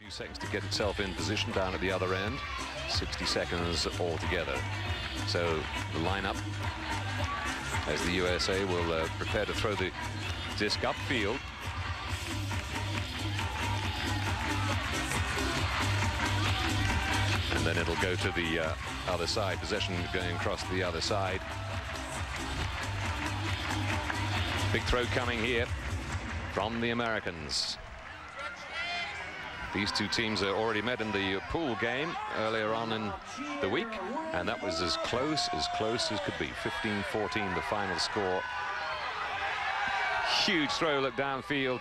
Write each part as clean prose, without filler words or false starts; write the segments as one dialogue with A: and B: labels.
A: Few seconds to get itself in position down at the other end. 60 seconds altogether. So the lineup as the USA will prepare to throw the disc upfield. And then it'll go to the other side. Possession going across the other side. Big throw coming here from the Americans. These two teams are already met in the pool game earlier on in the week, and that was as close as could be. 15-14 the final score. Huge throw, look downfield.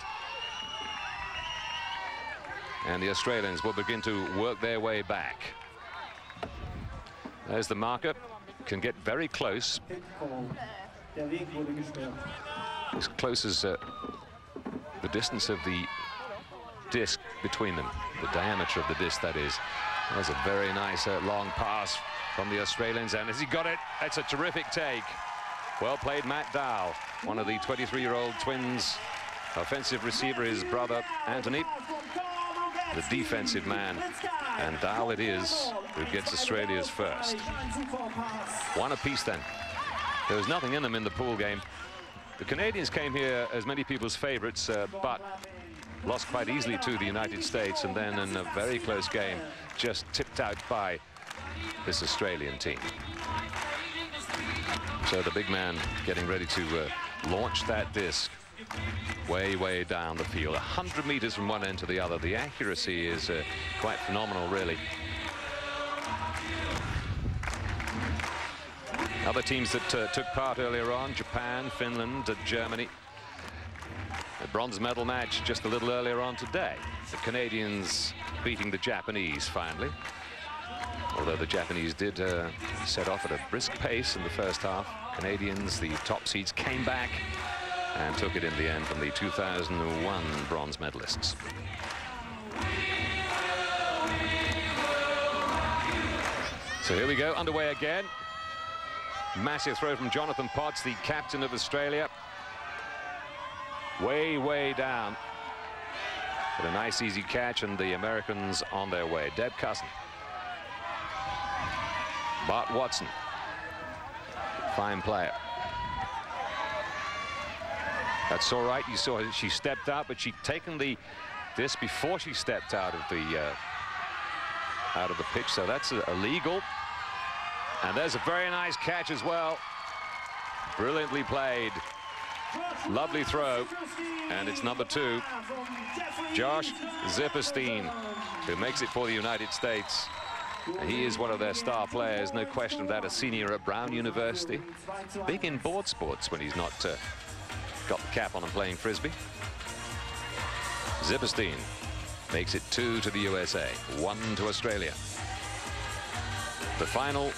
A: And the Australians will begin to work their way back. There's the marker. Can get very close. As close as the distance of the disc between them, the diameter of the disc, that is. There's a very nice long pass from the Australians, and has he got it? It's a terrific take. Well played, Matt Dowell, one of the 23-year-old twins. Offensive receiver, his brother Anthony, the defensive man, and Dowell it is who gets Australia's first. One apiece then. There was nothing in them in the pool game. The Canadians came here as many people's favorites, but lost quite easily to the United States, and then in a very close game, just tipped out by this Australian team. So the big man getting ready to launch that disc way, way down the field, 100 meters from one end to the other. The accuracy is quite phenomenal, really. Other teams that took part earlier on, Japan, Finland, Germany. The bronze medal match just a little earlier on today. The Canadians beating the Japanese finally. Although the Japanese did set off at a brisk pace in the first half. Canadians, the top seeds, came back and took it in the end from the 2001 bronze medalists. So here we go, underway again. Massive throw from Jonathan Potts, the captain of Australia. Way, way down. But a nice easy catch, and the Americans on their way. Deb Cusson. Bart Watson. Fine player. That's all right. You saw she stepped out, but she'd taken the disc before she stepped out of the pitch, so that's illegal. And there's a very nice catch as well. Brilliantly played. Lovely throw, and it's number 2, Josh Zipperstein, who makes it for the United States. He is one of their star players, no question of that, a senior at Brown University. Big in board sports when he's not got the cap on and playing frisbee. Zipperstein makes it 2 to the USA, 1 to Australia. The final,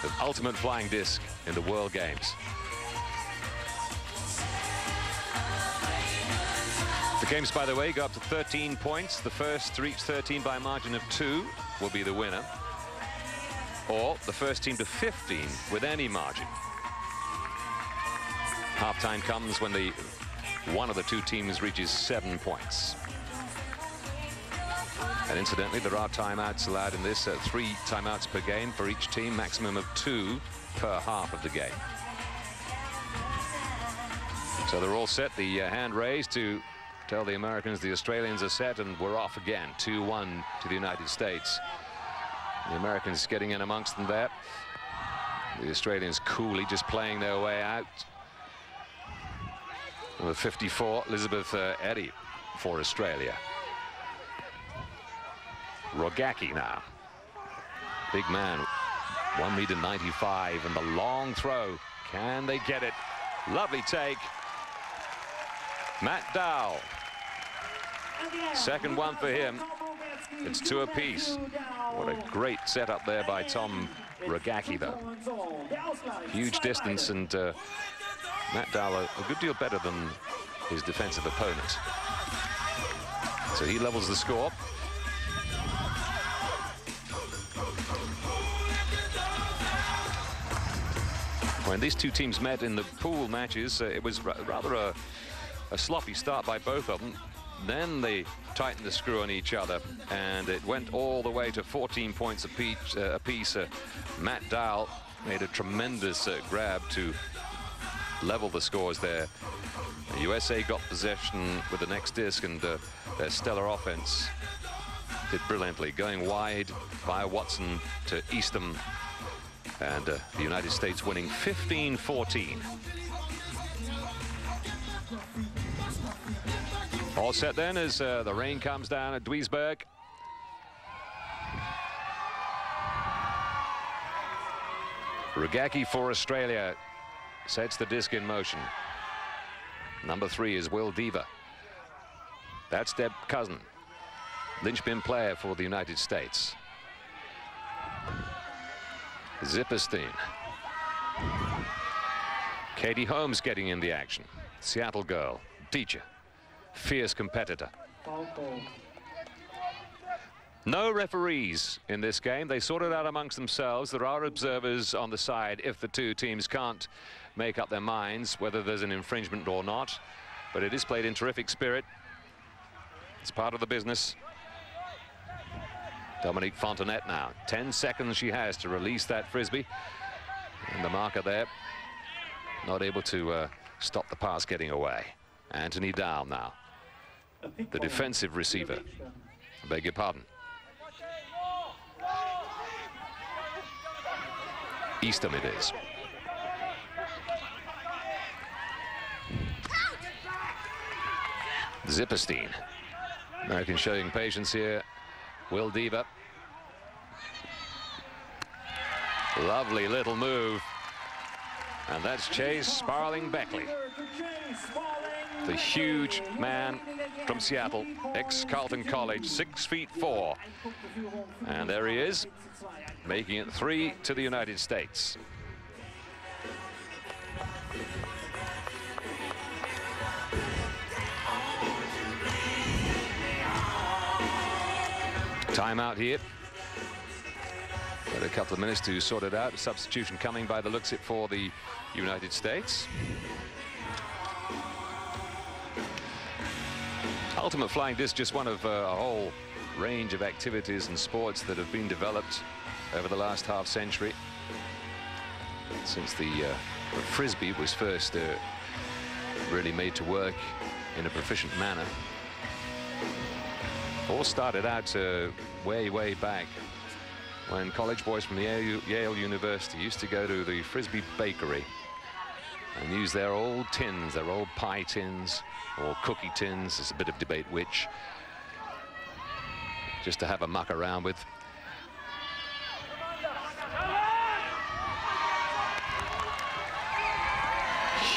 A: the ultimate flying disc in the World Games. The games, by the way, go up to 13 points. The first to reach 13 by a margin of 2 will be the winner, or the first team to 15 with any margin. Halftime comes when one of the two teams reaches 7 points. And incidentally, there are timeouts allowed in this, 3 timeouts per game for each team, maximum of 2 per half of the game. So they're all set. The hand raised to tell the Americans the Australians are set, and we're off again. 2-1 to the United States. The Americans getting in amongst them there. The Australians coolly just playing their way out. Number 54, Elizabeth Eddy for Australia. Rogacki now. Big man, 1.95 m, and the long throw. Can they get it? Lovely take. Matt Dowell. Second one for him. It's 2 apiece. What a great setup there by Tom Rogacki, though. Huge distance, and Matt Dowell a good deal better than his defensive opponent. So he levels the score. When these two teams met in the pool matches, it was rather a sloppy start by both of them. Then they tightened the screw on each other, and it went all the way to 14 points apiece. Matt Dowell made a tremendous grab to level the scores there. The USA got possession with the next disc, and their stellar offense did brilliantly, going wide via Watson to Eastham, and the United States winning 15-14. All set then as the rain comes down at Duisburg. Rugacki for Australia sets the disc in motion. Number 3 is Will Deaver. That's Deb Cousin, linchpin player for the United States. Zipperstein. Katie Holmes getting in the action. Seattle girl, teacher, fierce competitor. No referees in this game. They sort it out amongst themselves. There are observers on the side if the two teams can't make up their minds whether there's an infringement or not. But it is played in terrific spirit. It's part of the business. Dominique Fontenette now. 10 seconds she has to release that frisbee. And the marker there, not able to stop the pass getting away. Anthony Dow now, the defensive receiver. I beg your pardon. Eastham it is. Zipperstein. American showing patience here. Will Deaver. Lovely little move. And that's Chase Sparling-Beckley. The huge man from Seattle, ex-Carleton College, 6'4". And there he is, making it 3 to the United States. Timeout here. Got a couple of minutes to sort it out. A substitution coming by the looks of it for the United States. Ultimate flying disc, just one of a whole range of activities and sports that have been developed over the last half century. Since the frisbee was first really made to work in a proficient manner. All started out way back when college boys from the Yale University used to go to the Frisbee Bakery and use their old tins, their old pie tins or cookie tins. There's a bit of debate which, just to have a muck around with.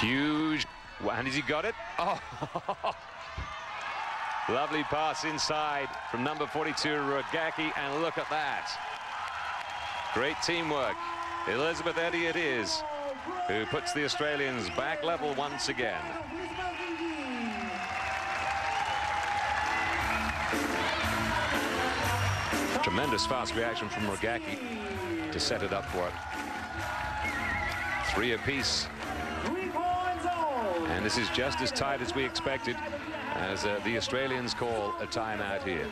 A: Huge, and has he got it? Oh, lovely pass inside from number 42, Rugacki, and look at that. Great teamwork. Elizabeth Eddy it is, who puts the Australians back level once again. Tremendous fast reaction from Rugacki to set it up for it. 3 apiece. And this is just as tight as we expected, as the Australians call a timeout here.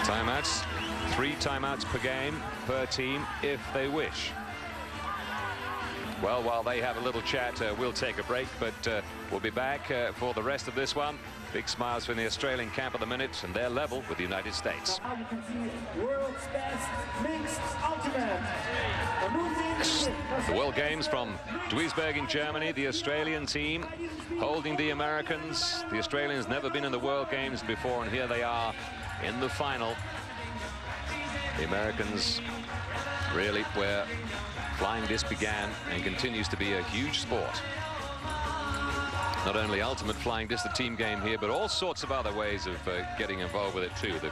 A: Timeouts, 3 timeouts per game, per team, if they wish. Well, while they have a little chat, we'll take a break, but we'll be back for the rest of this one. Big smiles from the Australian camp at the minute, and they're level with the United States.
B: World's best mixed ultimate.
A: The World Games from Duisburg in Germany. The Australian team holding the Americans. The Australians never been in the World Games before, and here they are in the final. The Americans really where flying disc began and continues to be a huge sport. Not only ultimate flying disc, the team game here, but all sorts of other ways of getting involved with it too. The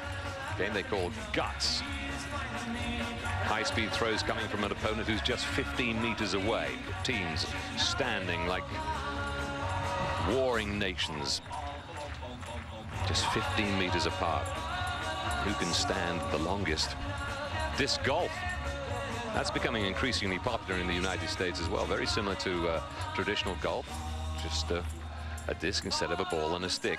A: game they call guts. High-speed throws coming from an opponent who's just 15 meters away. Teams standing like warring nations, just 15 meters apart. Who can stand the longest? Disc golf. That's becoming increasingly popular in the United States as well. Very similar to traditional golf. Just a disc instead of a ball and a stick.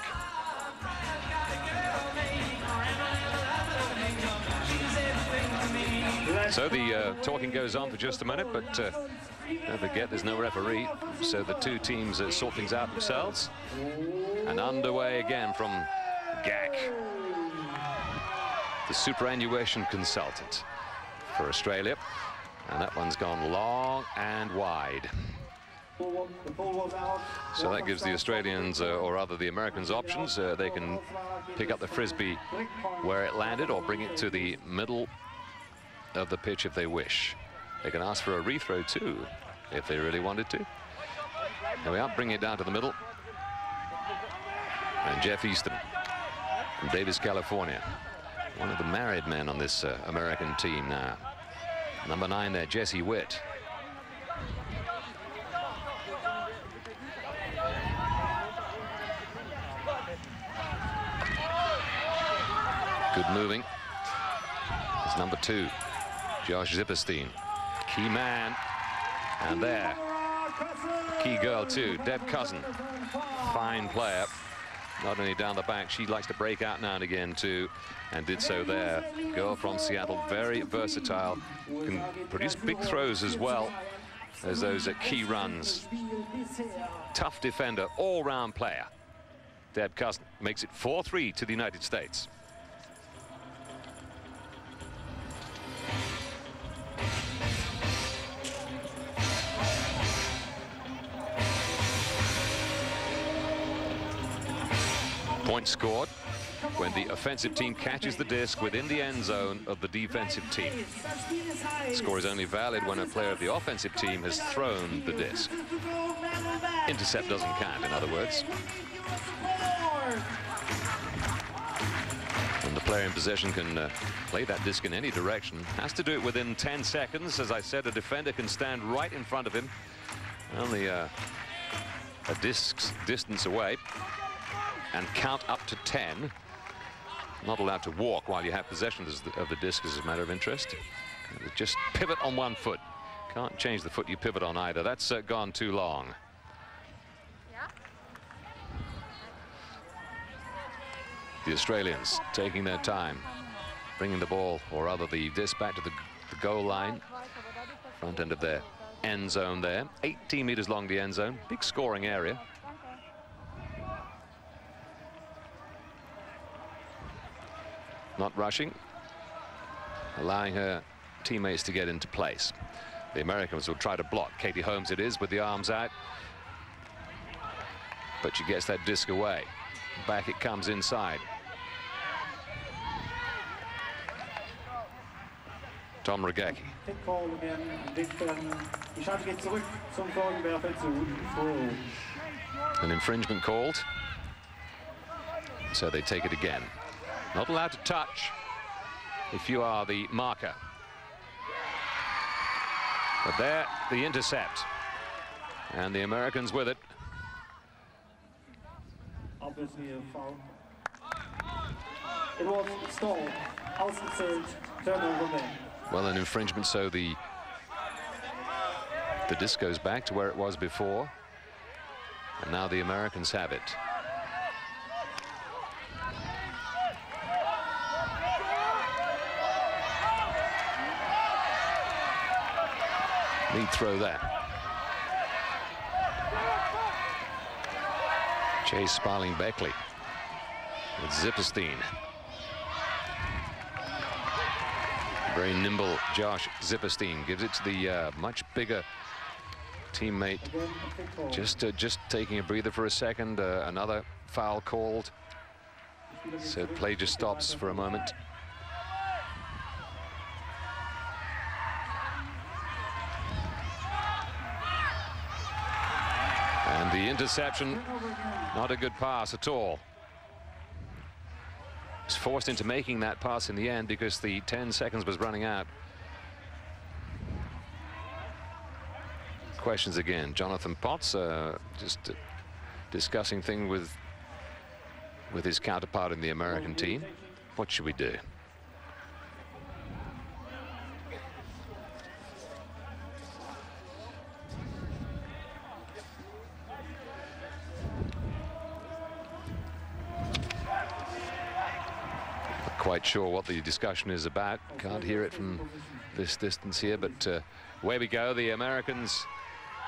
A: So the talking goes on for just a minute, but don't forget there's no referee, so the two teams sort things out themselves. And underway again from Gak, the superannuation consultant for Australia. And that one's gone long and wide. So that gives the Australians, or rather the Americans, options. They can pick up the frisbee where it landed or bring it to the middle of the pitch if they wish. They can ask for a rethrow too, if they really wanted to. Here we are, bringing it down to the middle. And Jeff Easton from Davis, California. One of the married men on this American team now. Number 9 there, Jesse Witt. Good moving. It's number 2, Josh Zipperstein. Key man. And there, key girl too, Deb Cousin. Fine player. Not only down the back, she likes to break out now and again too, and did so there. Girl from Seattle, very versatile, can produce big throws as well as those key runs. Tough defender, all-round player. Deb Cousin makes it 4-3 to the United States. Point scored when the offensive team catches the disc within the end zone of the defensive team. The score is only valid when a player of the offensive team has thrown the disc. Intercept doesn't count, in other words. And the player in possession can play that disc in any direction. Has to do it within 10 seconds. As I said, a defender can stand right in front of him, only a disc's distance away, and count up to 10. Not allowed to walk while you have possession of the disc as a matter of interest. Just pivot on one foot. Can't change the foot you pivot on either. That's gone too long. The Australians taking their time, bringing the ball, or rather the disc, back to the goal line. Front end of their end zone there. 18 meters long, the end zone. Big scoring area. Not rushing, allowing her teammates to get into place. The Americans will try to block. Katie Holmes it is with the arms out, but she gets that disc away. Back it comes inside. Tom Regacki. An infringement called, so they take it again. Not allowed to touch if you are the marker. But there, the intercept. And the Americans with it.
B: Obviously a foul. It was stalled. Außenfeld, turnover there.
A: Well, an infringement, so the disc goes back to where it was before. And now the Americans have it. Lead throw there. Chase Sparling Beckley with Zipperstein. Very nimble Josh Zipperstein gives it to the much bigger teammate. Just taking a breather for a second. Another foul called. So play just stops for a moment. And the interception, not a good pass at all. Was forced into making that pass in the end because the 10 seconds was running out. Questions again. Jonathan Potts just discussing things with his counterpart in the American team. What should we do? quite sure what the discussion is about. Can't hear it from this distance here, but away we go. The Americans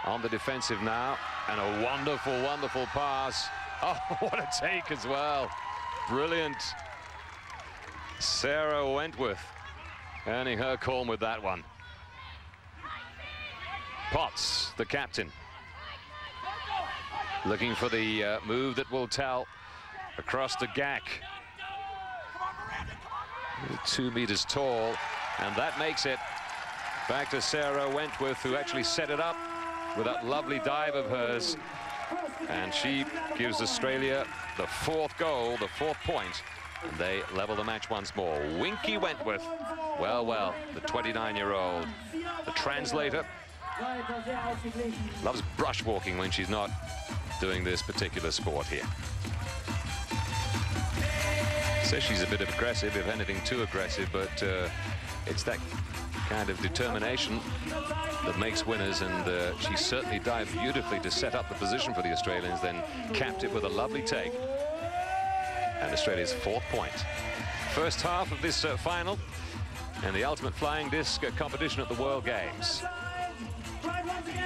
A: on the defensive now, and a wonderful, wonderful pass. Oh, what a take as well. Brilliant. Sarah Wentworth earning her calm with that one. Potts, the captain, looking for the move that will tell across the GAC. 2 meters tall, and that makes it back to Sarah Wentworth, who actually set it up with that lovely dive of hers, and she gives Australia the 4th goal, the 4th point, and they level the match once more. Winky Wentworth, well, the 29-year-old, the translator, loves brushwalking when she's not doing this particular sport here. Says she's a bit aggressive, if anything too aggressive, but it's that kind of determination that makes winners, and she certainly dived beautifully to set up the position for the Australians, then capped it with a lovely take. And Australia's 4th point. First half of this final and the ultimate flying disc competition at the World Games.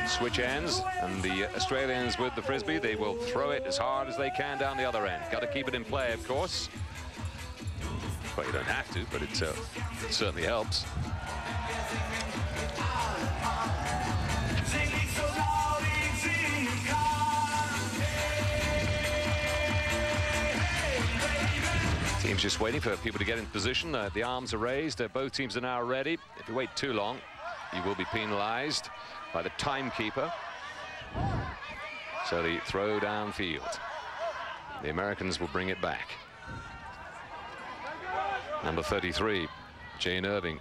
A: Switch ends, and the Australians with the frisbee, they will throw it as hard as they can down the other end. Got to keep it in play, of course. Well, you don't have to, but it certainly helps. Team's just waiting for people to get in position. The arms are raised. Both teams are now ready. If you wait too long, you will be penalized by the timekeeper. So the throw downfield. The Americans will bring it back. Number 33, Jane Irving,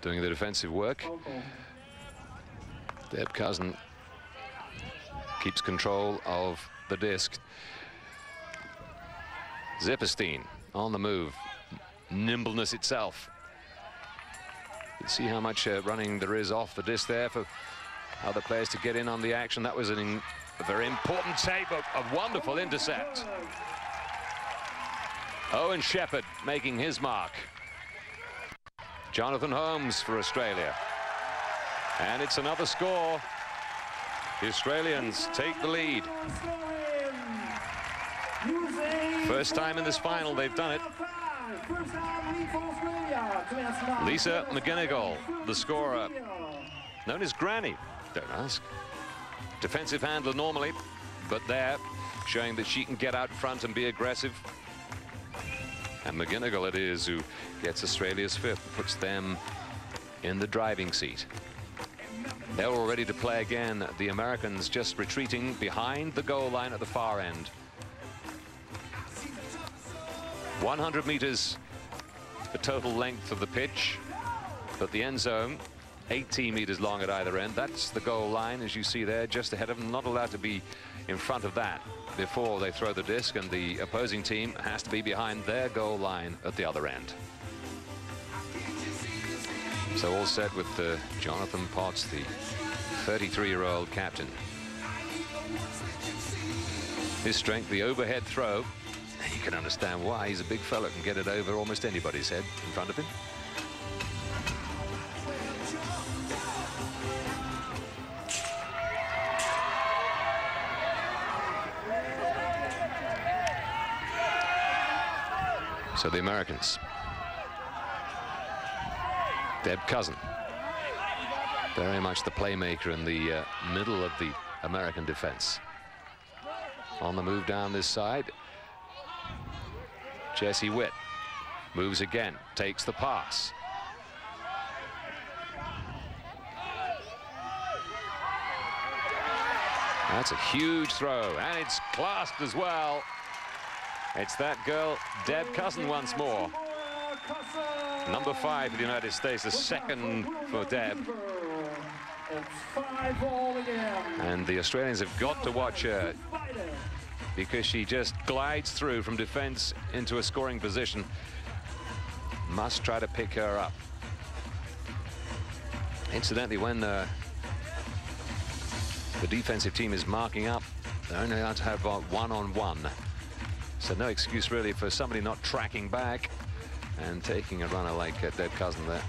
A: doing the defensive work. Deb Cousin keeps control of the disc. Zipperstein on the move, nimbleness itself. You see how much running there is off the disc there for other players to get in on the action. That was a very important take, a wonderful intercept. Owen Shepherd making his mark. Jonathan Holmes for Australia. And it's another score. The Australians take the lead. First time in this final they've done it. Lisa McGinnigal, the scorer, known as Granny, don't ask. Defensive handler normally, but there, showing that she can get out front and be aggressive. And McGinnigal it is who gets Australia's 5th, puts them in the driving seat. They're all ready to play again. The Americans just retreating behind the goal line at the far end. 100 meters the total length of the pitch, but the end zone 18 meters long at either end. That's the goal line, as you see there, just ahead of them. Not allowed to be in front of that before they throw the disc, and the opposing team has to be behind their goal line at the other end. So all set with Jonathan Potts, the 33-year-old captain. His strength, the overhead throw. You can understand why. He's a big fella, can get it over almost anybody's head in front of him. So the Americans. Deb Cousin, very much the playmaker in the middle of the American defense. On the move down this side, Jessie Witt moves again, takes the pass. That's a huge throw, and it's clasped as well. It's that girl, Deb Cousin, once more. Number 5 for the United States, the 2nd for Deb. And the Australians have got to watch her, because she just glides through from defense into a scoring position. Must try to pick her up. Incidentally, when the defensive team is marking up, they're only allowed to have one-on-one. So no excuse really for somebody not tracking back and taking a runner like dead cousin there.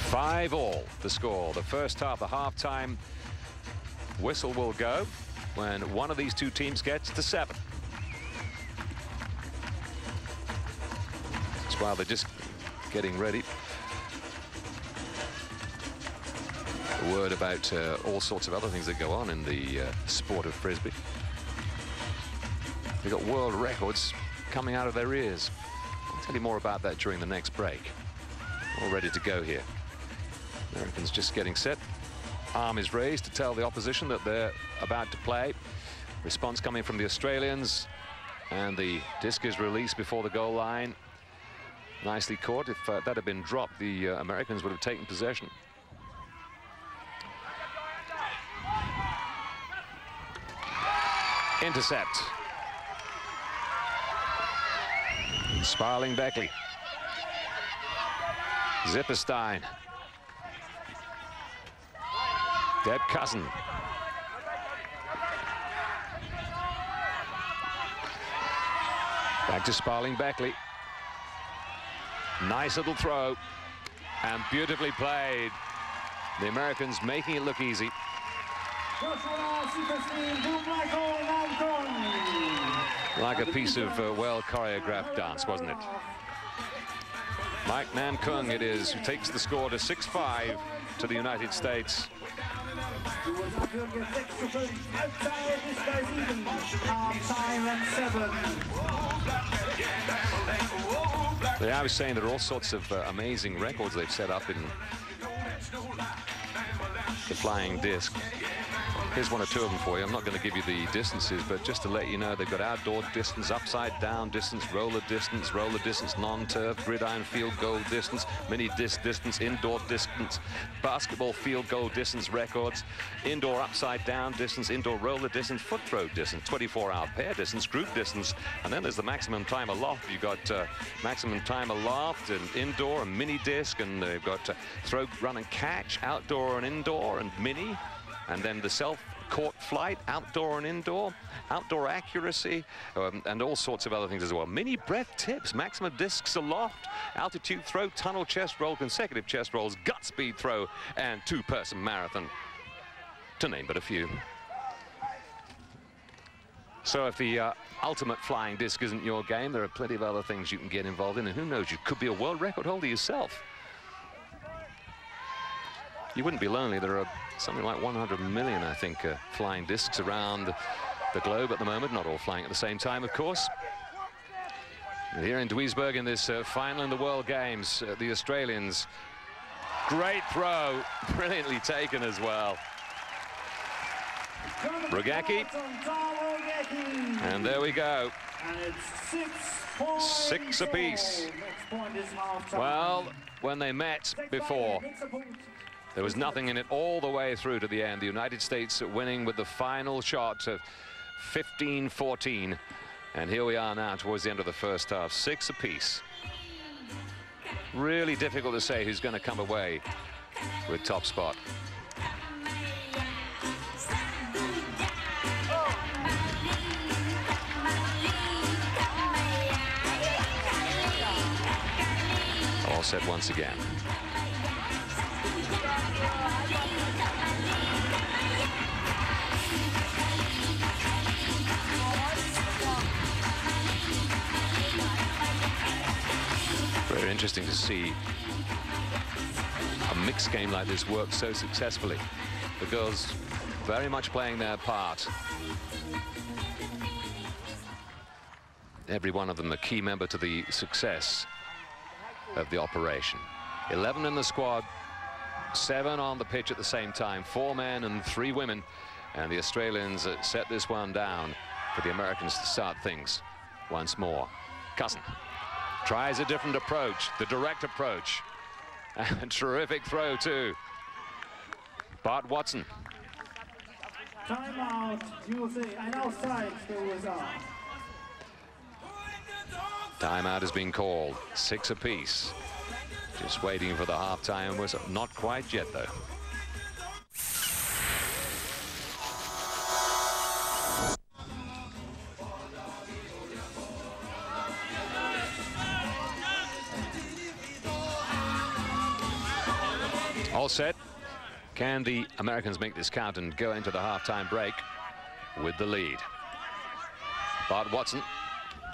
A: Five all the score. The first half, the half-time whistle will go when one of these two teams gets to 7. That's while they're just getting ready. A word about all sorts of other things that go on in the sport of frisbee. They've got world records coming out of their ears. I'll tell you more about that during the next break. All ready to go here. Americans just getting set. Arm is raised to tell the opposition that they're about to play. Response coming from the Australians, and the disc is released before the goal line. Nicely caught. If that had been dropped, the Americans would have taken possession. Intercept. Sparling Beckley. Zipperstein. Deb Cousin. Back to Sparling Beckley. Nice little throw and beautifully played. The Americans making it look easy. Like a piece of well choreographed dance, wasn't it? Mike Nam Kung it is who takes the score to 6-5 to the United States. I was saying there are all sorts of amazing records they've set up in the flying disc. Here's one or two of them for you. I'm not going to give you the distances, but just to let you know, they've got outdoor distance, upside down distance, roller distance, non-turf, gridiron field goal distance, mini disc distance, indoor distance, basketball field goal distance records, indoor upside down distance, indoor roller distance, foot throw distance, 24-hour pair distance, group distance, and then there's the maximum time aloft. You've got maximum time aloft and indoor and mini disc, and they've got throw, run and catch, outdoor and indoor and mini. And then the self-caught flight, outdoor and indoor, outdoor accuracy, and all sorts of other things as well. Mini breath tips, maximum discs aloft, altitude throw, tunnel chest roll, consecutive chest rolls, gut speed throw, and two-person marathon, to name but a few. So if the ultimate flying disc isn't your game, there are plenty of other things you can get involved in, and who knows, you could be a world record holder yourself. You wouldn't be lonely. There are something like 100 million, I think, flying discs around the globe at the moment. Not all flying at the same time, of course. And here in Duisburg in this final in the World Games, the Australians. Great throw, brilliantly taken as well. Rogacki. And there we go.
B: And it's
A: 6 apiece. Well, when they met before, there was nothing in it all the way through to the end. The United States winning with the final shot of 15-14. And here we are now towards the end of the first half. 6 apiece. Really difficult to say who's going to come away with top spot. All set once again. Very interesting to see a mixed game like this work so successfully. The girls very much playing their part. Every one of them a key member to the success of the operation. 11 in the squad, 7 on the pitch at the same time, 4 men and 3 women, and the Australians set this one down for the Americans to start things once more. Cousin tries a different approach, the direct approach, and a terrific throw too. Bart Watson.
B: Timeout, USA, and outside the USA.
A: Timeout has been called, 6 apiece. Just waiting for the halftime whistle. Not quite yet, though. All set. Can the Americans make this count and go into the halftime break with the lead? Bart Watson,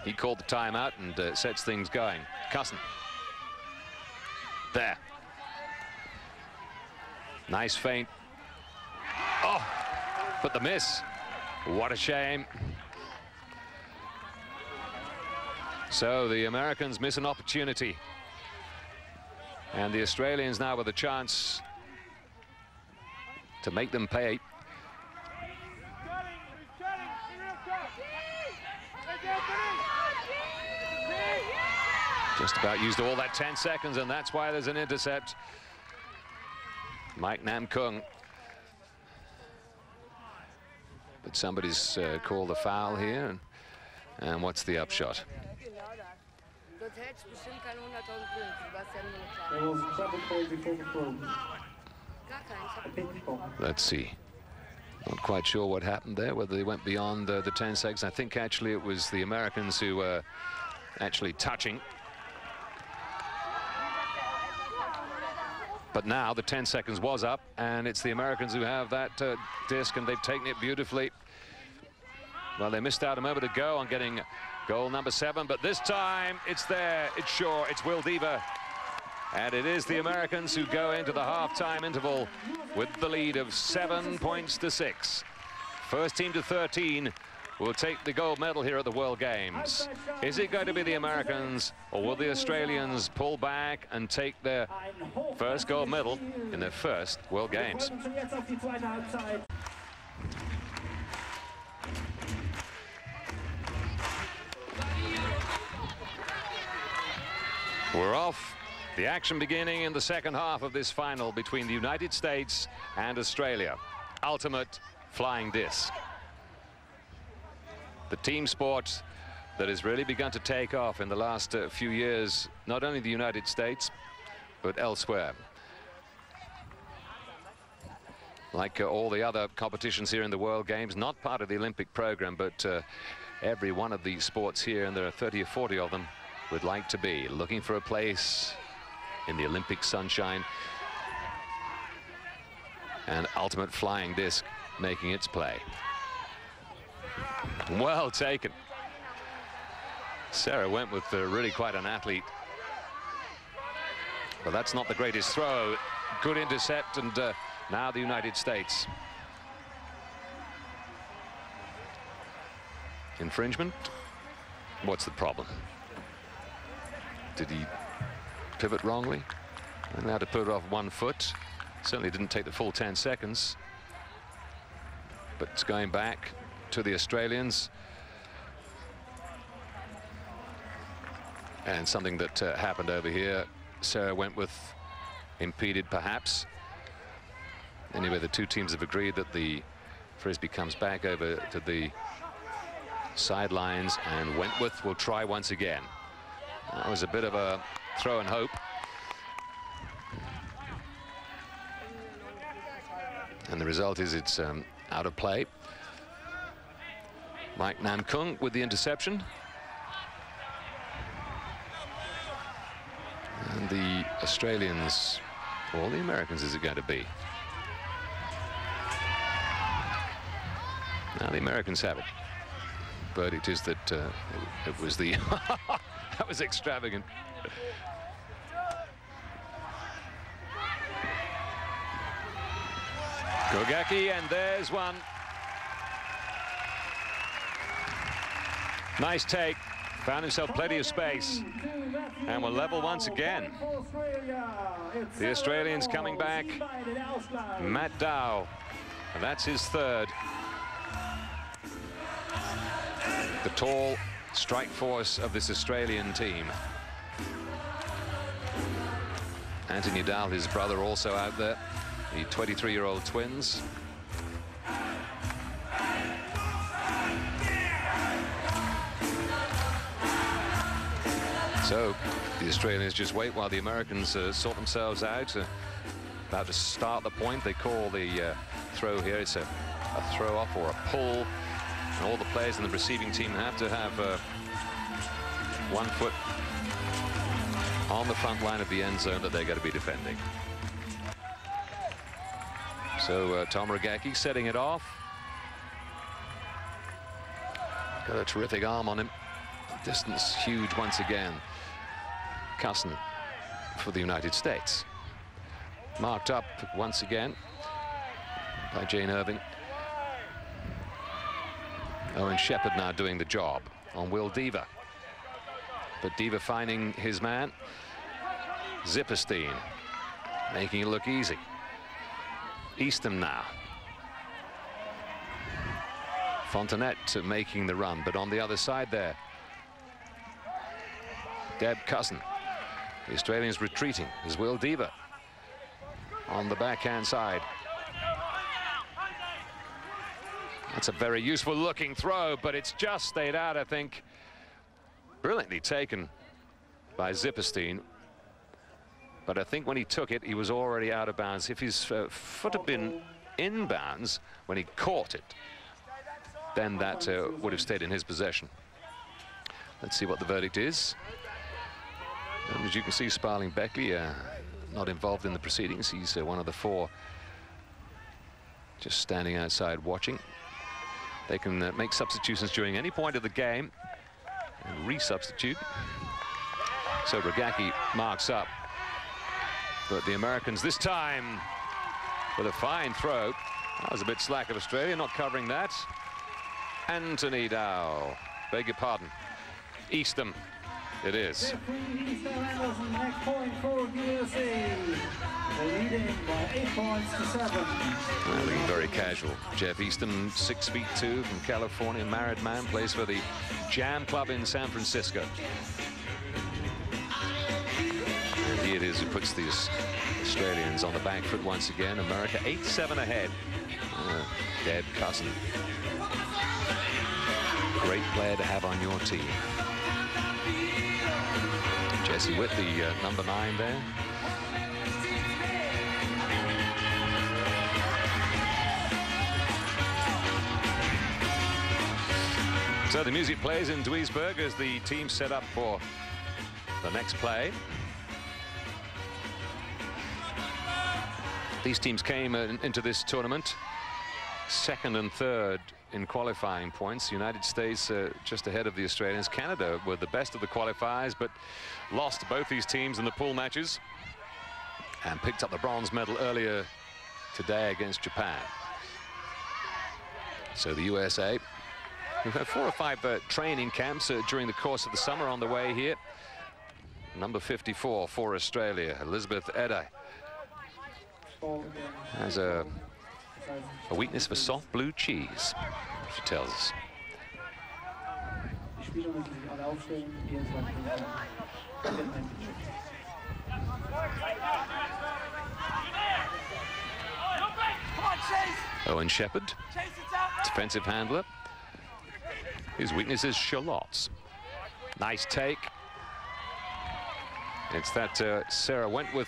A: he called the timeout and sets things going. Cusson. There. Nice feint. Oh, but the miss. What a shame. So the Americans miss an opportunity. And the Australians now with a chance to make them pay. Just about used all that 10 seconds, and that's why there's an intercept. Mike Nam Kung. But somebody's called a foul here. And what's the upshot? Let's see. Not quite sure what happened there, whether they went beyond the 10 seconds. I think actually it was the Americans who were actually touching. But now the 10 seconds was up, and it's the Americans who have that disc, and they've taken it beautifully. Well, they missed out a moment ago on getting goal number 7, but this time it's there. It's sure. It's Will Deaver. And it is the Americans who go into the halftime interval with the lead of 7 points to 6. First team to 13 will take the gold medal here at the World Games. Is it going to be the Americans, or will the Australians pull back and take their first gold medal in their first World Games? We're off. The action beginning in the second half of this final between the United States and Australia. Ultimate flying disc. The team sport that has really begun to take off in the last few years, not only the United States, but elsewhere. Like all the other competitions here in the World Games, not part of the Olympic program, but every one of these sports here, and there are 30 or 40 of them, would like to be looking for a place in the Olympic sunshine. And ultimate flying disc making its play. Well taken. Sarah Wentworth, really quite an athlete. But that's not the greatest throw. Good intercept, and now the United States. Infringement? What's the problem? Did he pivot wrongly? And now to put it off 1 foot. Certainly didn't take the full 10 seconds. But it's going back to the Australians. And something that happened over here, Sarah Wentworth impeded perhaps. Anyway, the two teams have agreed that the frisbee comes back over to the sidelines, and Wentworth will try once again. That was a bit of a throw and hope. And the result is it's out of play. Mike Nam Kung with the interception. And the Australians, or the Americans, is it going to be? Now the Americans have it. Verdict is that it was the... That was extravagant. Gogaki, and there's one. Nice take. Found himself plenty of space. And we're level once again. The Australians coming back. Matt Dow. And that's his third. The tall strike force of this Australian team. Anthony Dow, his brother, also out there. The 23-year-old twins. So the Australians just wait while the Americans sort themselves out. About to start the point. They call the throw here. It's a throw off or a pull. And all the players in the receiving team have to have 1 foot on the front line of the end zone that they're going to be defending. So Tom Regacki setting it off. Got a terrific arm on him. Distance huge once again. Cusson for the United States. Marked up once again by Jane Irving. Owen Shepherd now doing the job on Will Deaver. But Deaver finding his man. Zipperstein making it look easy. Eastham now. Fontenette making the run, but on the other side there, Deb Cusson. The Australians retreating as Will Deaver on the backhand side. That's a very useful looking throw, but it's just stayed out, I think. Brilliantly taken by Zipperstein. But I think when he took it, he was already out of bounds. If his foot had been in bounds when he caught it, then that would have stayed in his possession. Let's see what the verdict is. And as you can see, Sparling Beckley not involved in the proceedings. He's one of the four just standing outside watching. They can make substitutions during any point of the game and resubstitute. So Regacki marks up. But the Americans this time with a fine throw. That was a bit slack of Australia, not covering that. Anthony Dow, beg your pardon. Eastham, it is. Looking very casual. Jeff Eastham, 6'2" from California, married man, plays for the Jam Club in San Francisco. And he it is who puts these Australians on the back foot once again. America 8-7 ahead. Deb Cusson. Great player to have on your team. Jesse Witt, the number 9 there. So the music plays in Duisburg as the team set up for the next play. These teams came into this tournament second and third in qualifying points. The United States just ahead of the Australians. Canada were the best of the qualifiers, but lost both these teams in the pool matches and picked up the bronze medal earlier today against Japan. So the USA, we've had 4 or 5 training camps during the course of the summer on the way here. Number 54 for Australia, Elizabeth Edai, has a weakness for soft blue cheese, she tells us. Owen Shepherd, defensive handler. His weakness is shallots. Nice take. It's that Sarah Wentworth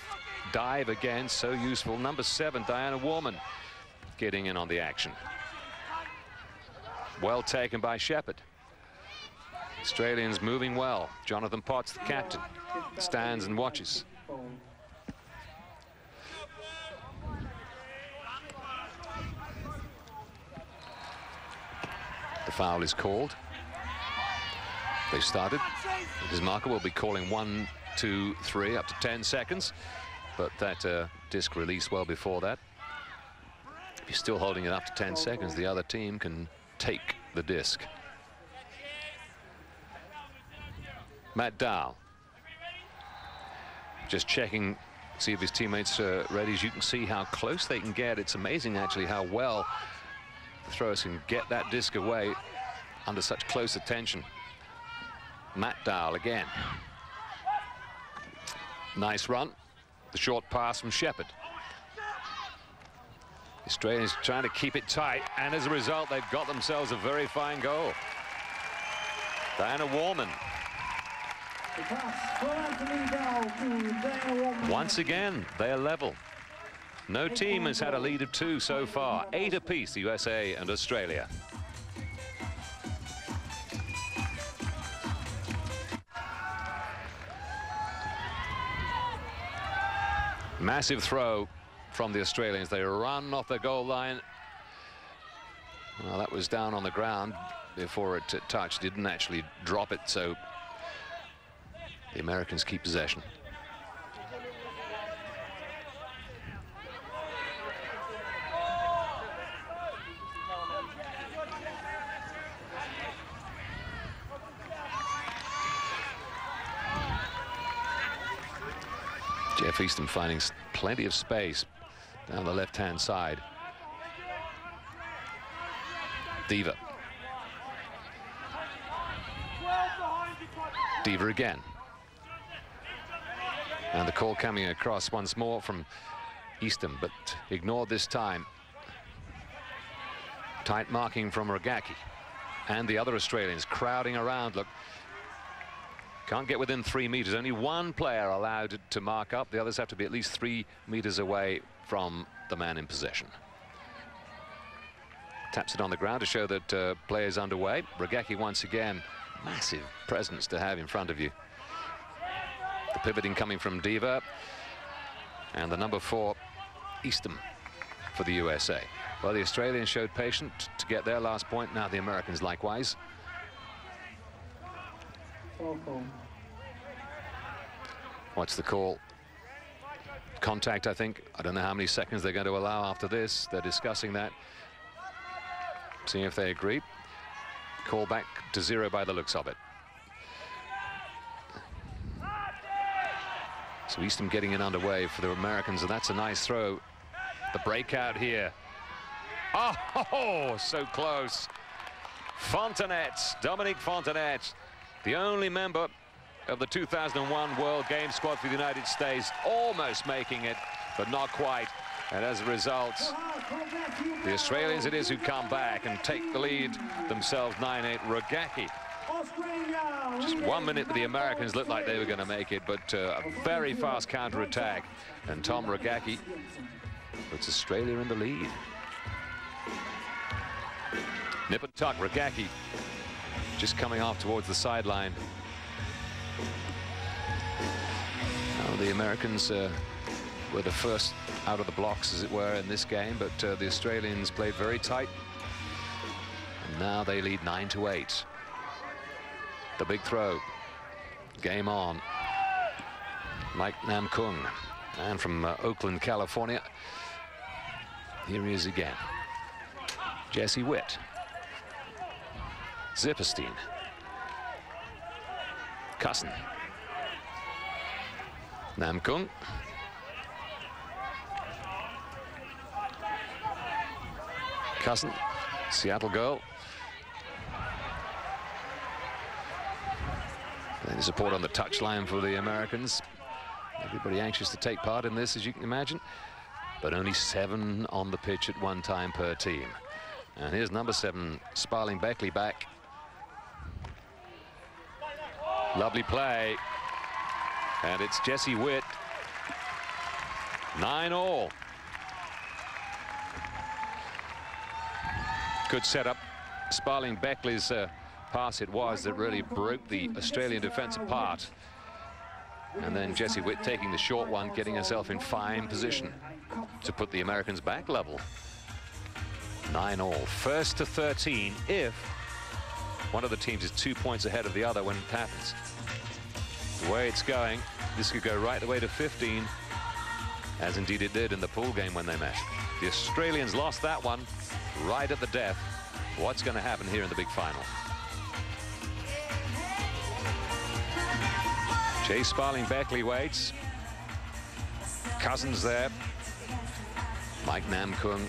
A: dive again, so useful. Number 7, Diana Warman, getting in on the action. Well taken by Shepherd. Australians moving well. Jonathan Potts, the captain, stands and watches. The foul is called. They started. Bismarck will be calling 1, 2, 3, up to 10 seconds. But that disc released well before that. If you're still holding it up to 10 seconds, the other team can take the disc. Matt Dow just checking, see if his teammates are ready. As you can see how close they can get. It's amazing actually how well the throwers can get that disc away under such close attention. Matt Dow again. Nice run. The short pass from Shepherd. The Australians trying to keep it tight, and as a result, they've got themselves a very fine goal. Diana Warman. Once again, they're level. No team has had a lead of 2 so far. 8 apiece, the USA and Australia. Massive throw from the Australians. They run off the goal line. Well, that was down on the ground before it touched. Didn't actually drop it, so the Americans keep possession. Jeff Easton finding plenty of space down the left-hand side. Diva. Diva again. And the call coming across once more from Easton, but ignored this time. Tight marking from Rogacki. And the other Australians crowding around. Look, can't get within 3 meters. Only one player allowed to mark up. The others have to be at least 3 meters away from the man in possession. Taps it on the ground to show that play is underway. Rogacki once again, massive presence to have in front of you. The pivoting coming from Diva. And the number 4, Easton, for the USA. Well, the Australians showed patience to get their last point. Now the Americans likewise. What's the call? Contact, I think. I don't know how many seconds they're going to allow after this. They're discussing that. Seeing if they agree. Call back to 0 by the looks of it. So Easton getting it underway for the Americans, and that's a nice throw. The breakout here. Oh, so close. Fontanet, Dominique Fontanet, the only member of the 2001 World Games squad for the United States, almost making it, but not quite. And as a result, the Australians it is who come back and take the lead themselves 9-8. Rogacki. Just 1 minute, the Americans looked like they were going to make it, but a very fast counter-attack. And Tom Rogacki puts Australia in the lead. Nip and tuck, Rogacki just coming off towards the sideline. Now the Americans were the first out of the blocks, as it were, in this game, but the Australians played very tight. And now they lead 9-8. The big throw. Game on. Mike Nam Kung, man from Oakland, California. Here he is again. Jesse Witt. Zipperstein. Cousin. Nam Kung. Cousin, Seattle girl. And support on the touchline for the Americans. Everybody anxious to take part in this, as you can imagine. But only 7 on the pitch at one time per team. And here's number 7, Sparling Beckley back. Lovely play. And it's Jesse Witt. 9-all. Good setup. Sparling Beckley's pass it was that really broke the Australian defence apart. And then Jesse Witt taking the short one, getting herself in fine position to put the Americans back level. 9-all. First to 13 if one of the teams is 2 points ahead of the other when it happens. The way it's going, this could go right the way to 15, as indeed it did in the pool game when they met. The Australians lost that one right at the death. What's going to happen here in the big final? Chase Sparling Beckley waits. Cousins there. Mike Nam Kung.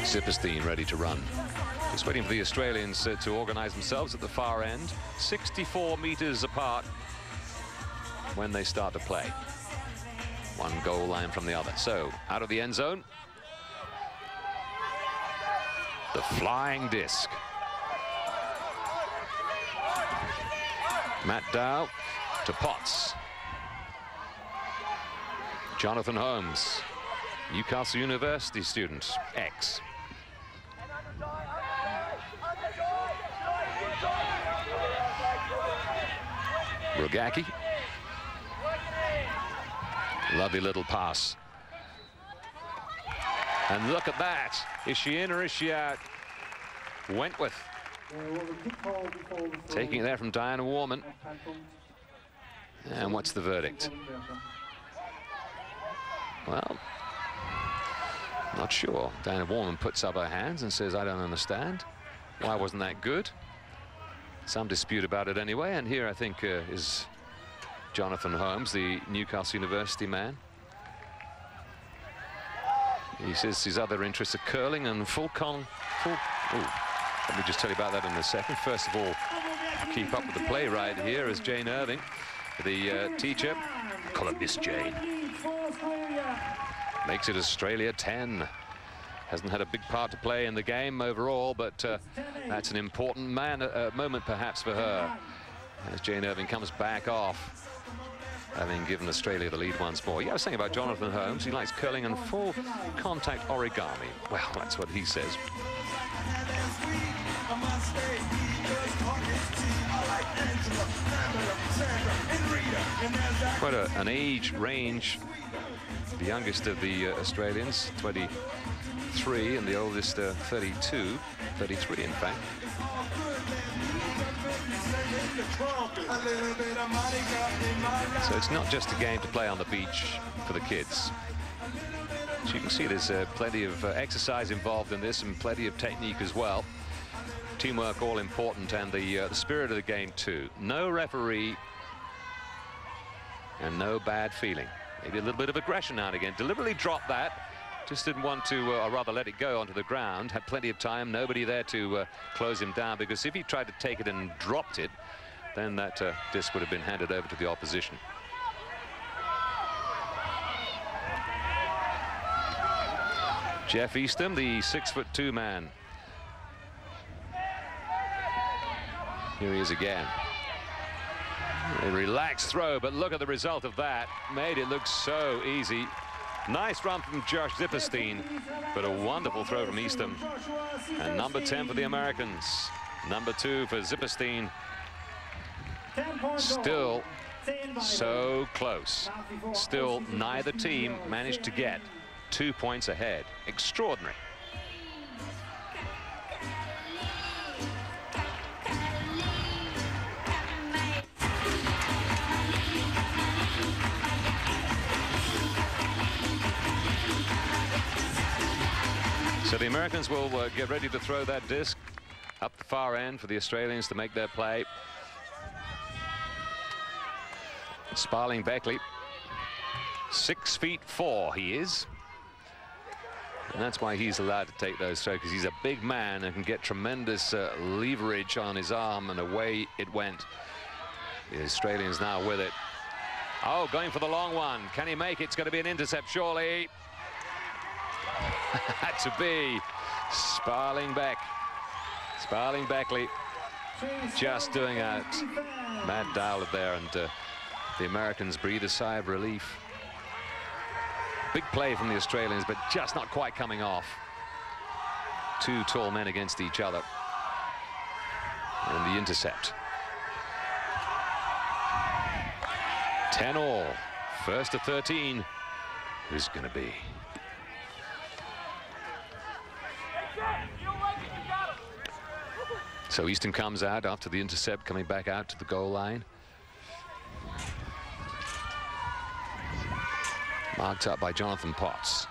A: Zipperstein ready to run. Just waiting for the Australians to organize themselves at the far end. 64 meters apart when they start to play. One goal line from the other. So out of the end zone. The flying disc. Matt Dow to Potts. Jonathan Holmes, Newcastle University student, ex. Rogacki. Lovely little pass. And look at that. Is she in or is she out? Wentworth taking it there from Diana Warman. And what's the verdict? Well, not sure. Diana Warman puts up her hands and says, I don't understand. Why wasn't that good? Some dispute about it anyway. And here I think is Jonathan Holmes, the Newcastle University man. He says his other interests are curling and let me just tell you about that in a second. First of all, keep up with the play right here is Jane Irving, the teacher. Call her Miss Jane. Makes it Australia 10. Hasn't had a big part to play in the game overall, but that's an important moment perhaps for her as Jane Irving comes back off, having given Australia the lead once more. Yeah, I was saying about Jonathan Holmes, he likes curling and full contact origami. Well, that's what he says. Quite an age range. The youngest of the Australians, 23, and the oldest 32, 33 in fact. So it's not just a game to play on the beach for the kids. As you can see, there's plenty of exercise involved in this and plenty of technique as well. Teamwork all important, and the spirit of the game too. No referee and no bad feeling. Maybe a little bit of aggression now and again. Deliberately dropped that. Just didn't want to, or rather let it go onto the ground. Had plenty of time, nobody there to close him down, because if he tried to take it and dropped it, then that disc would have been handed over to the opposition. Jeff Eastham, the 6'2" man. Here he is again. A relaxed throw, but look at the result of that. Made it look so easy. Nice run from Josh Zipperstein, but a wonderful throw from Eastham. And number 10 for the Americans. Number 2 for Zipperstein. Still so close. Still neither team managed to get 2 points ahead. Extraordinary. So the Americans will get ready to throw that disc up the far end for the Australians to make their play. Sparling Beckley, 6'4" he is. And that's why he's allowed to take those throws, because he's a big man and can get tremendous leverage on his arm, and away it went. The Australians now with it. Oh, going for the long one. Can he make it? It's going to be an intercept, surely. Had to be Sparling Beckley just doing a mad dial there, and the Americans breathe a sigh of relief. Big play from the Australians, but just not quite coming off. Two tall men against each other, and the intercept. 10-all, first to 13. Who's going to be? So Easton comes out after the intercept, coming back out to the goal line. Marked up by Jonathan Potts.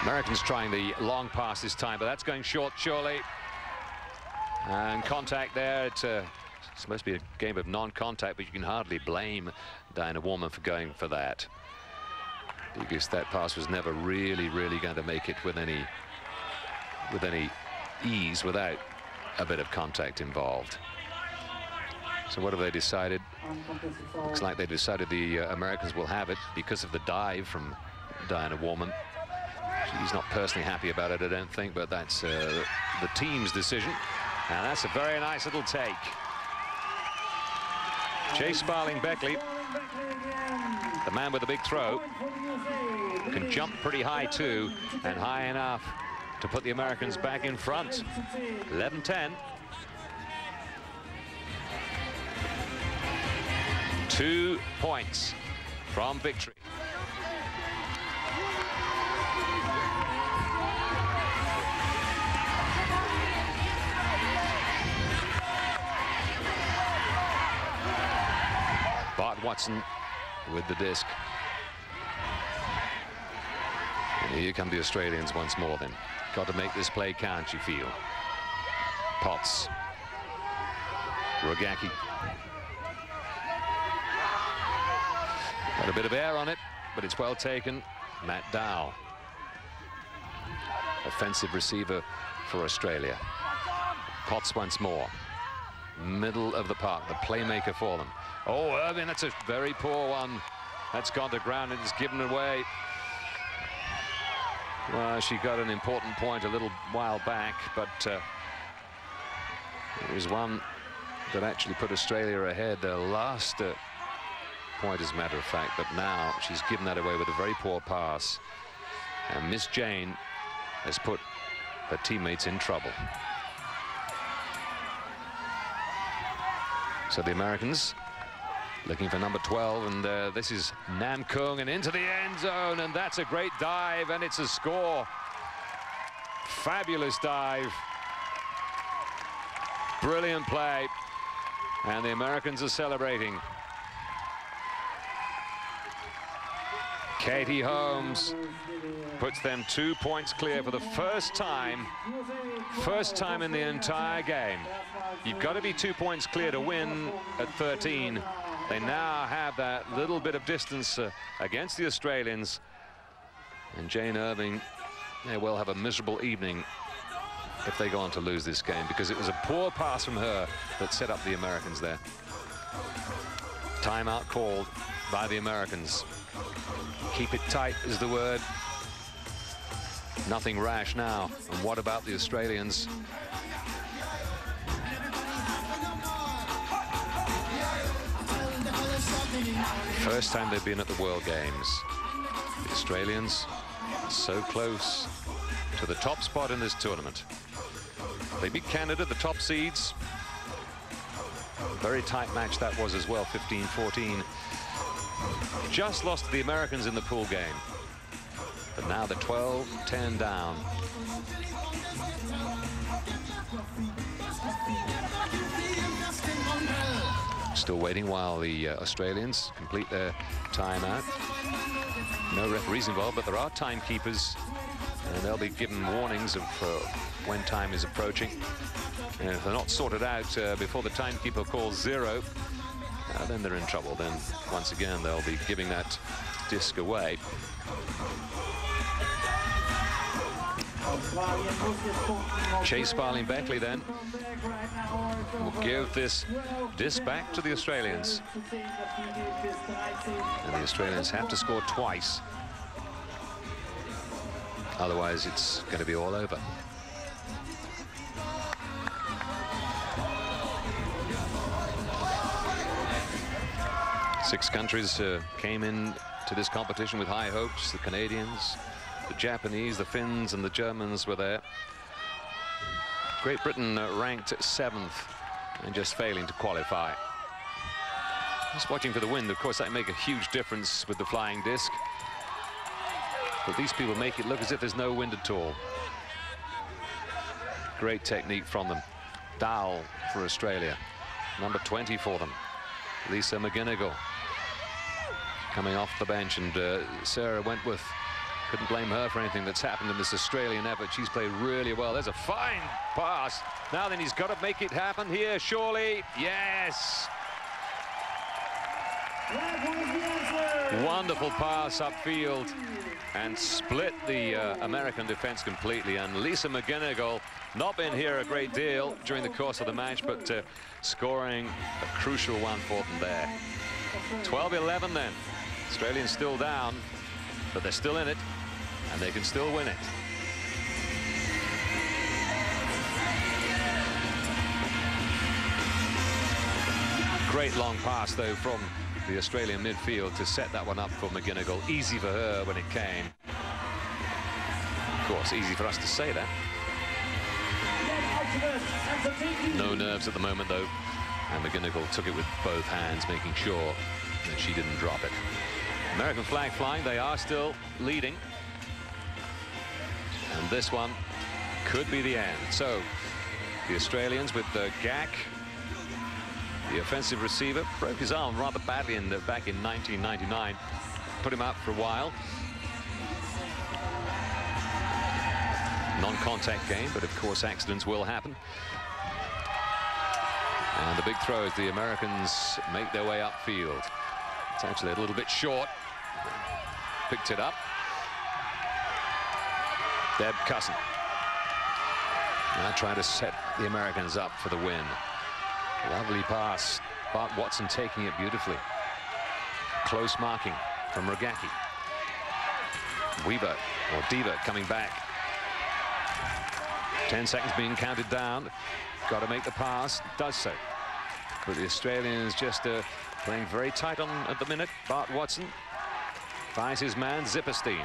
A: Americans trying the long pass this time, but that's going short, surely. And contact there. It's supposed to be a game of non-contact, but you can hardly blame Diana Warman for going for that, because that pass was never really going to make it with any ease without a bit of contact involved. So what have they decided? Looks like they decided the Americans will have it because of the dive from Diana Warman. She's not personally happy about it, I don't think, but that's the team's decision. And that's a very nice little take. Chase Sparling Beckley, the man with the big throw, can jump pretty high too, and high enough to put the Americans back in front. 11-10. 2 points from victory. Bart Watson with the disc. And here come the Australians once more then. Got to make this play count, you feel. Potts. Rogacki. Got a bit of air on it, but it's well taken. Matt Dow. Offensive receiver for Australia. Potts once more. Middle of the park, the playmaker for them. Oh, Irving, that's a very poor one. That's gone to ground and it's given away. Well, she got an important point a little while back, but it was one that actually put Australia ahead. Their last point, as a matter of fact, but now she's given that away with a very poor pass. And Miss Jane has put her teammates in trouble. So the Americans looking for number 12, and this is Nam Kung, and into the end zone, and that's a great dive, and it's a score. Fabulous dive. Brilliant play, and the Americans are celebrating. Katie Holmes puts them 2 points clear for the first time in the entire game. You've got to be 2 points clear to win at 13. They now have that little bit of distance against the Australians. And Jane Irving may well have a miserable evening if they go on to lose this game, because it was a poor pass from her that set up the Americans there. Timeout called by the Americans. Keep it tight is the word. Nothing rash now. And what about the Australians? First time they've been at the World Games. The Australians so close to the top spot in this tournament. They beat Canada, the top seeds. Very tight match that was as well, 15-14. Just lost to the Americans in the pool game. But now they're 12-10 down. Still waiting while the Australians complete their timeout. No referees involved, but there are timekeepers, and they'll be given warnings of when time is approaching. And if they're not sorted out before the timekeeper calls 0, then they're in trouble. Then once again they'll be giving that disc away. Chase Sparling-Beckley then will give this disc back to the Australians. And the Australians have to score twice. Otherwise it's going to be all over. Six countries came in to this competition with high hopes. The Canadians, the Japanese, the Finns, and the Germans were there. Great Britain ranked 7th and just failing to qualify. Just watching for the wind, of course, that make a huge difference with the flying disc. But these people make it look as if there's no wind at all. Great technique from them. Dowell for Australia, number 20 for them. Lisa McGinnigal coming off the bench, and Sarah Wentworth, couldn't blame her for anything that's happened in this Australian effort. She's played really well. There's a fine pass. Now then, he's got to make it happen here, surely. Yes. Wonderful pass upfield and split the American defense completely. And Lisa McGinnigal, not been here a great deal during the course of the match, but scoring a crucial one for them there. 12-11 then. Australians still down, but they're still in it, and they can still win it. Great long pass, though, from the Australian midfield to set that one up for McGinnigal. Easy for her when it came. Of course, easy for us to say that. No nerves at the moment, though. And McGinnigal took it with both hands, making sure that she didn't drop it. American flag flying. They are still leading. And this one could be the end. So the Australians with Gak, the offensive receiver, broke his arm rather badly back in 1999. Put him out for a while. Non-contact game, but of course accidents will happen. And the big throw as the Americans make their way upfield. It's actually a little bit short. Picked it up. Deb Cusson. Now trying to set the Americans up for the win. Lovely pass. Bart Watson taking it beautifully. Close marking from Rogacki. Weaver, or Diva, coming back. 10 seconds being counted down. Got to make the pass. Does so. But the Australians just playing very tight on at the minute. Bart Watson finds his man, Zipperstein.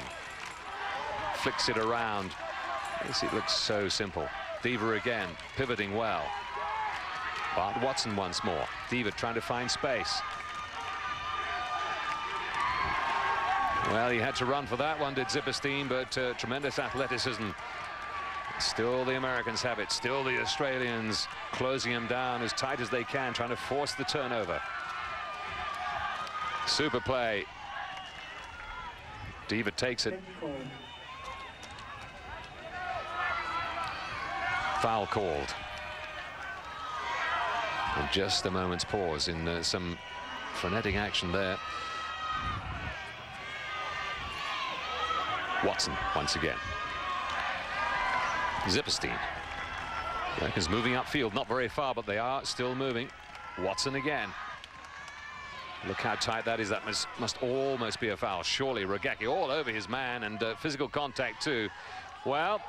A: Flicks it around. It looks so simple. Diva again, pivoting well. Bart Watson once more. Diva trying to find space. Well, he had to run for that one, did Zipperstein, but tremendous athleticism. Still the Americans have it. Still the Australians closing him down as tight as they can, trying to force the turnover. Super play. Diva takes it. Foul called. And just a moment's pause in some frenetic action there. Watson once again. Zipperstein. Americans moving upfield, not very far, but they are still moving. Watson again. Look how tight that is. That must almost be a foul. Surely Rogacki all over his man, and physical contact too. Well,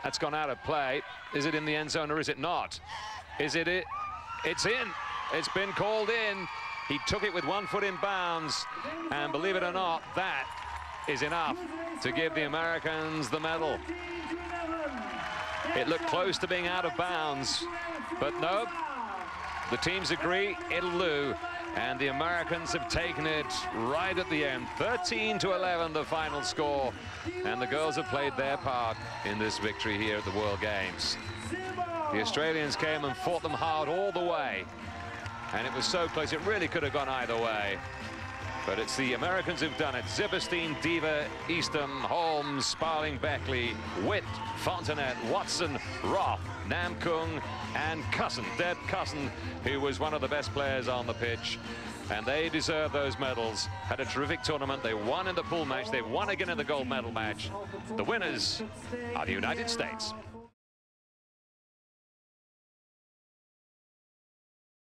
A: that's gone out of play. Is it in the end zone or is it not? Is it? It's in. It's been called in. He took it with 1 foot in bounds, and believe it or not, that is enough to give the Americans the medal. It looked close to being out of bounds, but no, the teams agree it'll do, and the Americans have taken it right at the end. 13-11 the final score, and the girls have played their part in this victory here at the World Games. The Australians came and fought them hard all the way, and it was so close, it really could have gone either way. But it's the Americans who've done it. Zipperstein, Diva, Eastham, Holmes, Sparling, Beckley, Witt, Fontanet, Watson, Roth, Namkung, and Cusson. Deb Cusson, who was one of the best players on the pitch. And they deserve those medals. Had a terrific tournament. They won in the pool match. They won again in the gold medal match. The winners are the United States.